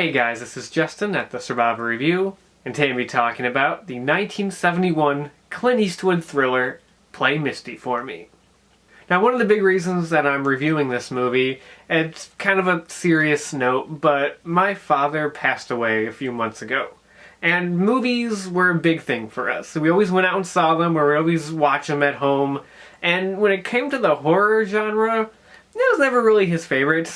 Hey guys, this is Justin at the Survivor Review, and today we'll be talking about the 1971 Clint Eastwood thriller, Play Misty for Me. Now, one of the big reasons that I'm reviewing this movie, it's kind of a serious note, but my father passed away a few months ago. And movies were a big thing for us. We always went out and saw them, or we always watched them at home. And when it came to the horror genre, that was never really his favorite.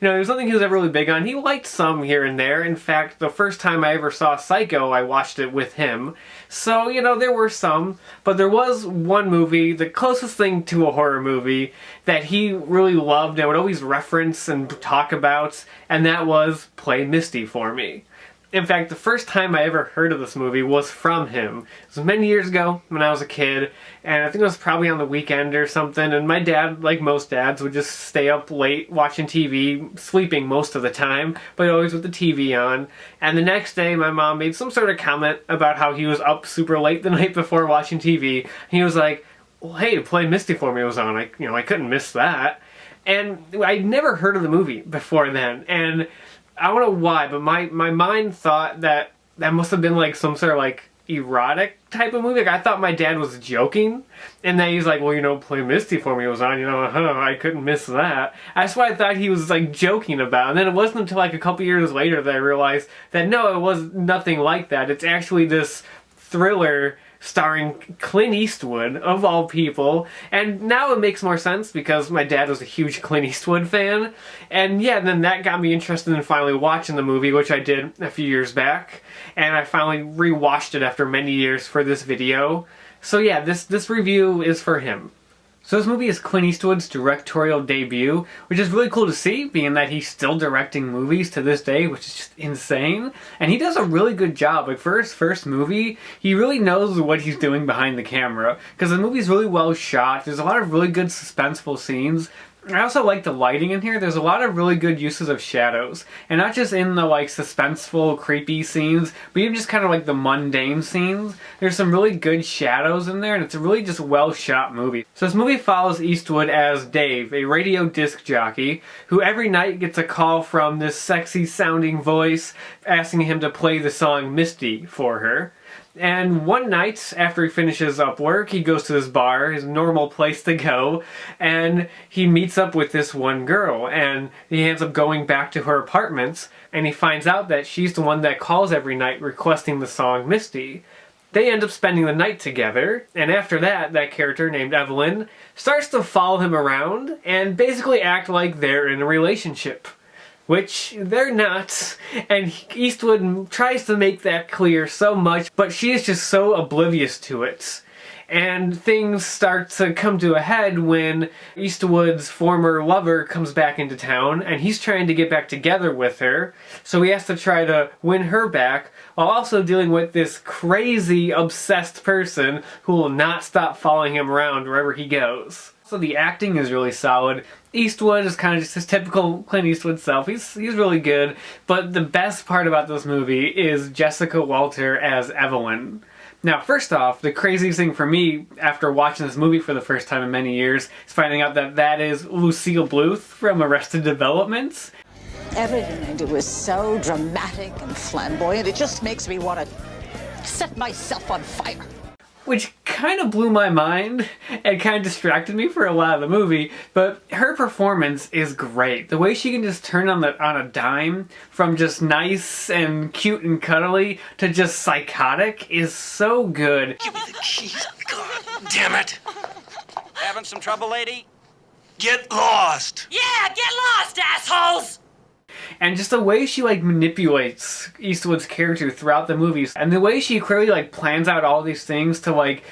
You know, it was something he was ever really big on. He liked some here and there. In fact, the first time I ever saw Psycho, I watched it with him. So, you know, there were some. But there was one movie, the closest thing to a horror movie, that he really loved and would always reference and talk about, and that was Play Misty for Me. In fact, the first time I ever heard of this movie was from him. It was many years ago when I was a kid, and I think it was probably on the weekend or something, and my dad, like most dads, would just stay up late watching TV, sleeping most of the time, but always with the TV on. And the next day, my mom made some sort of comment about how he was up super late the night before watching TV. And he was like, well, hey, Play Misty for Me was on. I couldn't miss that. And I'd never heard of the movie before then, and I don't know why, but my mind thought that must have been like some sort of like erotic type of movie. Like, I thought my dad was joking, and then he's like, well, you know, Play Misty for Me was on, I couldn't miss that. That's what I thought he was like joking about. And then it wasn't until like a couple years later that I realized that no, it was nothing like that. It's actually this thriller starring Clint Eastwood, of all people. And now it makes more sense because my dad was a huge Clint Eastwood fan. And yeah, then that got me interested in finally watching the movie, which I did a few years back. And I finally rewatched it after many years for this video. So yeah, this review is for him. So this movie is Clint Eastwood's directorial debut, which is really cool to see, being that he's still directing movies to this day, which is just insane. And he does a really good job. Like, for his first movie, he really knows what he's doing behind the camera, because the movie's really well shot. There's a lot of really good suspenseful scenes. I also like the lighting in here. There's a lot of really good uses of shadows. And not just in the like suspenseful, creepy scenes, but even just kind of like the mundane scenes. There's some really good shadows in there, and it's a really just well shot movie. So this movie follows Eastwood as Dave, a radio disc jockey, who every night gets a call from this sexy sounding voice asking him to play the song Misty for her. And one night, after he finishes up work, he goes to this bar, his normal place to go, and he meets up with this one girl, and he ends up going back to her apartments, and he finds out that she's the one that calls every night requesting the song Misty. They end up spending the night together, and after that, that character named Evelyn starts to follow him around and basically act like they're in a relationship. Which they're not, and Eastwood tries to make that clear so much, but she is just so oblivious to it. And things start to come to a head when Eastwood's former lover comes back into town, and he's trying to get back together with her, so he has to try to win her back, while also dealing with this crazy, obsessed person who will not stop following him around wherever he goes. So the acting is really solid. Eastwood is kind of just his typical Clint Eastwood self. He's really good, but the best part about this movie is Jessica Walter as Evelyn. Now, first off, the craziest thing for me after watching this movie for the first time in many years is finding out that that is Lucille Bluth from Arrested Development. Everything I do is so dramatic and flamboyant, it just makes me want to set myself on fire. Which kind of blew my mind and kind of distracted me for a lot of the movie, but her performance is great. The way she can just turn on a dime from just nice and cute and cuddly to just psychotic is so good. Give me the keys. God damn it. Having some trouble, lady? Get lost. Yeah, get lost, assholes! And just the way she like manipulates Eastwood's character throughout the movies, and the way she clearly like plans out all these things to like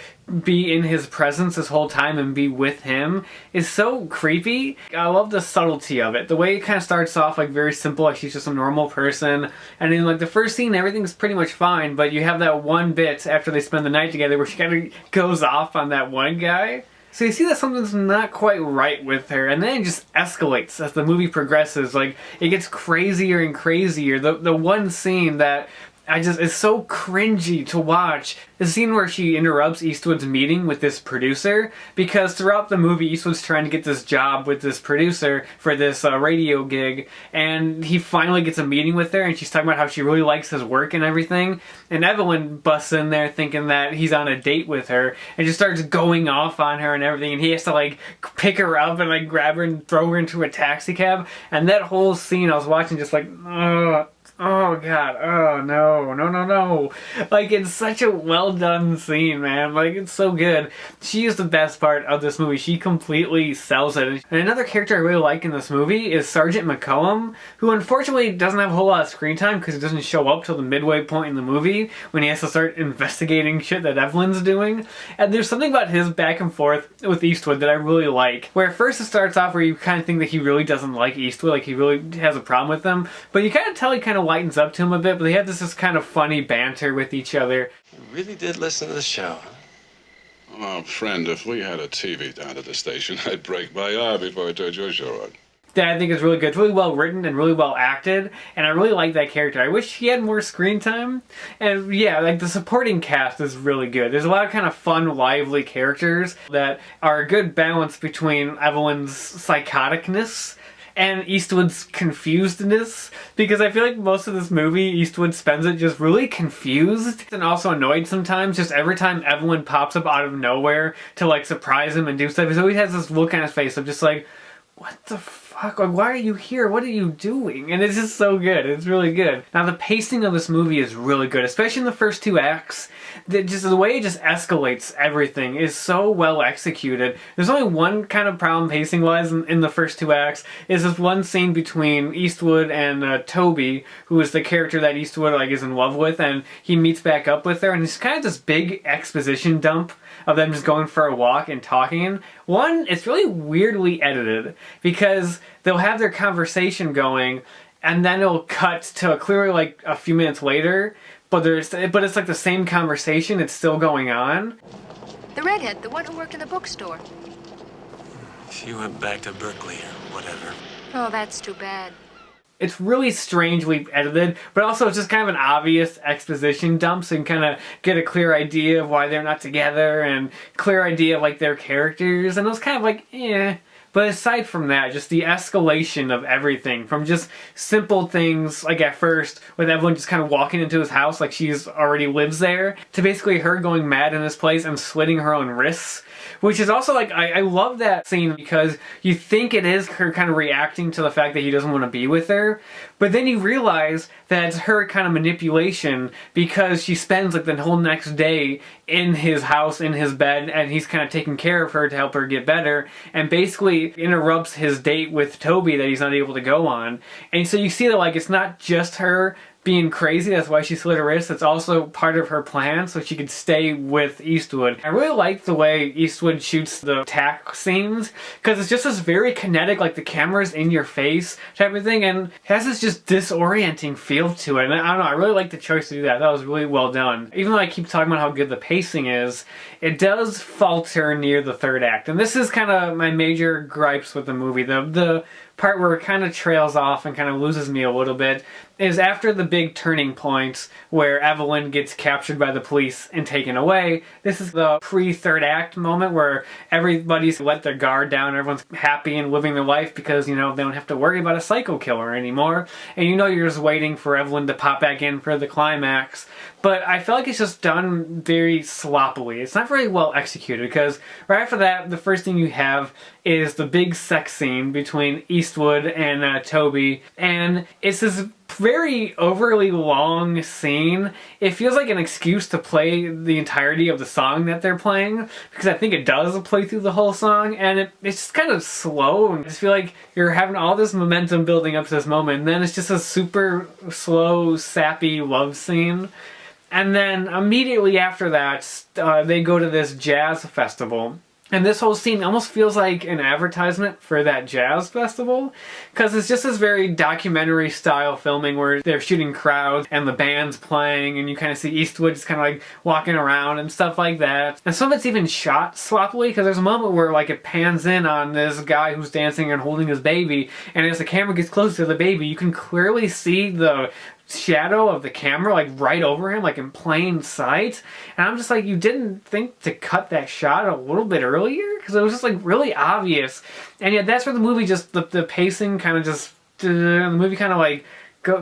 be in his presence this whole time and be with him is so creepy. I love the subtlety of it. The way it kind of starts off like very simple, like she's just a normal person, and in like the first scene everything's pretty much fine, but you have that one bit after they spend the night together where she kind of goes off on that one guy. So you see that something's not quite right with her, and then it just escalates as the movie progresses. Like, it gets crazier and crazier. The one scene that it's so cringy to watch. The scene where she interrupts Eastwood's meeting with this producer, because throughout the movie Eastwood's trying to get this job with this producer for this radio gig, and he finally gets a meeting with her and she's talking about how she really likes his work and everything, and Evelyn busts in there thinking that he's on a date with her and just starts going off on her and everything, and he has to like pick her up and like grab her and throw her into a taxi cab. And that whole scene I was watching just like, oh god, oh no. Like, it's such a well done scene, man. Like, it's so good. She is the best part of this movie. She completely sells it. And another character I really like in this movie is Sergeant McCollum, who unfortunately doesn't have a whole lot of screen time because he doesn't show up till the midway point in the movie when he has to start investigating shit that Evelyn's doing. And there's something about his back and forth with Eastwood that I really like, where at first it starts off where you kind of think that he really doesn't like Eastwood, like he really has a problem with him, but you kind of tell he kind of lightens up to him a bit, but they have this kind of funny banter with each other. You really did listen to the show, huh? Oh, friend, if we had a TV down at the station, I'd break my arm before I turned your show on. That I think is really good. It's really well written and really well acted, and I really like that character. I wish he had more screen time. And yeah, like the supporting cast is really good. There's a lot of kind of fun, lively characters that are a good balance between Evelyn's psychoticness and Eastwood's confusedness, because I feel like most of this movie Eastwood spends it just really confused and also annoyed sometimes. Just every time Evelyn pops up out of nowhere to like surprise him and do stuff, he always has this look on his face of just like, what the fuck? Like, why are you here? What are you doing? And it's just so good. It's really good. Now, the pacing of this movie is really good, especially in the first two acts. The way it just escalates everything is so well executed. There's only one kind of problem pacing-wise in the first two acts, is this one scene between Eastwood and Toby, who is the character that Eastwood like is in love with, and he meets back up with her, and it's kind of this big exposition dump of them just going for a walk and talking. One, it's really weirdly edited, because they'll have their conversation going, and then it'll cut to clearly like a few minutes later, but it's like the same conversation, it's still going on. The redhead, the one who worked in the bookstore. She went back to Berkeley or whatever. Oh, that's too bad. It's really strangely edited, but also it's just kind of an obvious exposition dump, so you can kind of get a clear idea of why they're not together and clear idea of like their characters, and it was kind of like, eh. But aside from that, just the escalation of everything, from just simple things, like at first, with Evelyn just kind of walking into his house like she's already lives there, to basically her going mad in this place and slitting her own wrists. Which is also like, I love that scene because you think it is her kind of reacting to the fact that he doesn't want to be with her, but then you realize that it's her kind of manipulation, because she spends like the whole next day in his house, in his bed, and he's kind of taking care of her to help her get better, and basically interrupts his date with Toby that he's not able to go on. And so you see that like it's not just her being crazy, that's why she slit her wrist, it's also part of her plan so she could stay with Eastwood. I really like the way Eastwood shoots the attack scenes, because it's just this very kinetic, like the camera's in your face type of thing, and it has this just disorienting feel to it. And I don't know, I really like the choice to do that. That was really well done. Even though I keep talking about how good the pacing is, it does falter near the third act. And this is kind of my major gripes with the movie. The part where it kind of trails off and kind of loses me a little bit is after the big turning point where Evelyn gets captured by the police and taken away. This is the pre-third act moment where everybody's let their guard down, everyone's happy and living their life because, you know, they don't have to worry about a psycho killer anymore. And you know you're just waiting for Evelyn to pop back in for the climax. But I feel like it's just done very sloppily. It's not very well executed, because right after that, the first thing you have is the big sex scene between Eastwood and Toby, and it's this very overly long scene. It feels like an excuse to play the entirety of the song that they're playing, because I think it does play through the whole song, and it's just kind of slow, and I just feel like you're having all this momentum building up to this moment, and then it's just a super slow, sappy love scene. And then immediately after that, they go to this jazz festival. And this whole scene almost feels like an advertisement for that jazz festival, because it's just this very documentary style filming where they're shooting crowds and the band's playing, and you kind of see Eastwood just kind of like walking around and stuff like that. And some of it's even shot sloppily, because there's a moment where like it pans in on this guy who's dancing and holding his baby, and as the camera gets close to the baby, you can clearly see the shadow of the camera like right over him, like in plain sight. And I'm just like, you didn't think to cut that shot a little bit earlier? Because it was just like really obvious. And yet that's where the movie just, the pacing kind of just, the movie kind of like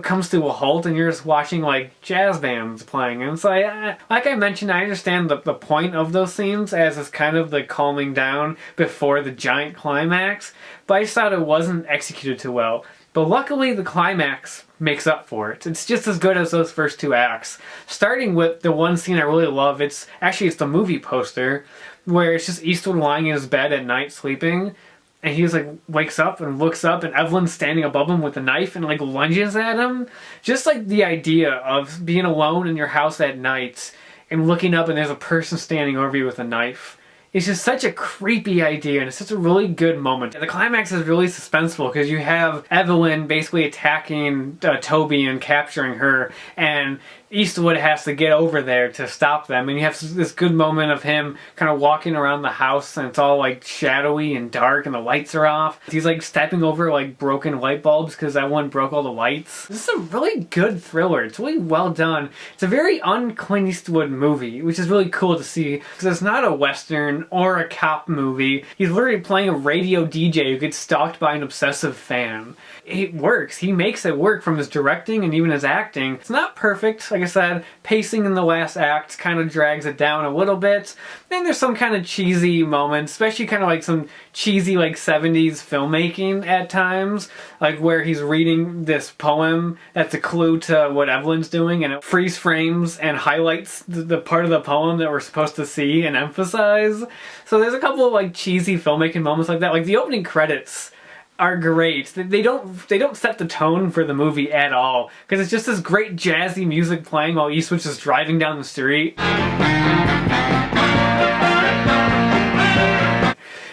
comes to a halt, and you're just watching like jazz bands playing. And it's like I mentioned, I understand the point of those scenes as it's kind of the calming down before the giant climax, but I just thought it wasn't executed too well. But luckily the climax makes up for it. It's just as good as those first two acts. Starting with the one scene I really love, it's the movie poster, where it's just Eastwood lying in his bed at night sleeping, and he like wakes up and looks up, and Evelyn's standing above him with a knife and like lunges at him. Just like the idea of being alone in your house at night and looking up and there's a person standing over you with a knife. It's just such a creepy idea, and it's such a really good moment. And the climax is really suspenseful because you have Evelyn basically attacking Toby and capturing her, and Eastwood has to get over there to stop them, and you have this good moment of him kind of walking around the house, and it's all like shadowy and dark and the lights are off. He's like stepping over like broken light bulbs because that one broke all the lights. This is a really good thriller. It's really well done. It's a very un-Clint Eastwood movie, which is really cool to see because it's not a Western or a cop movie. He's literally playing a radio DJ who gets stalked by an obsessive fan. It works. He makes it work from his directing and even his acting. It's not perfect. Like I said, pacing in the last act kind of drags it down a little bit. Then there's some kind of cheesy moments, especially kind of like some cheesy like 70s filmmaking at times, like where he's reading this poem that's a clue to what Evelyn's doing, and it freeze frames and highlights the part of the poem that we're supposed to see and emphasize. So there's a couple of like cheesy filmmaking moments like that. Like the opening credits are great. They don't set the tone for the movie at all, because it's just this great jazzy music playing while Eastwood's just driving down the street.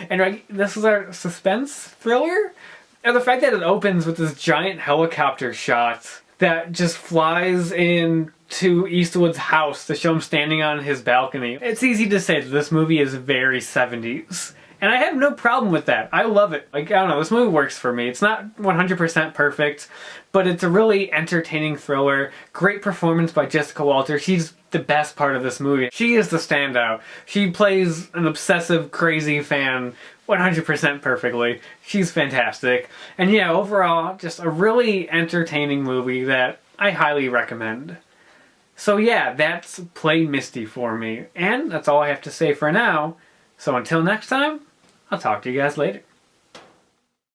And right, this is our suspense thriller, and the fact that it opens with this giant helicopter shot that just flies into Eastwood's house to show him standing on his balcony. It's easy to say that this movie is very 70s. And I have no problem with that. I love it. Like, I don't know, this movie works for me. It's not 100% perfect, but it's a really entertaining thriller. Great performance by Jessica Walter. She's the best part of this movie. She is the standout. She plays an obsessive, crazy fan 100% perfectly. She's fantastic. And yeah, overall, just a really entertaining movie that I highly recommend. So yeah, that's Play Misty for me. And that's all I have to say for now. So until next time, I'll talk to you guys later.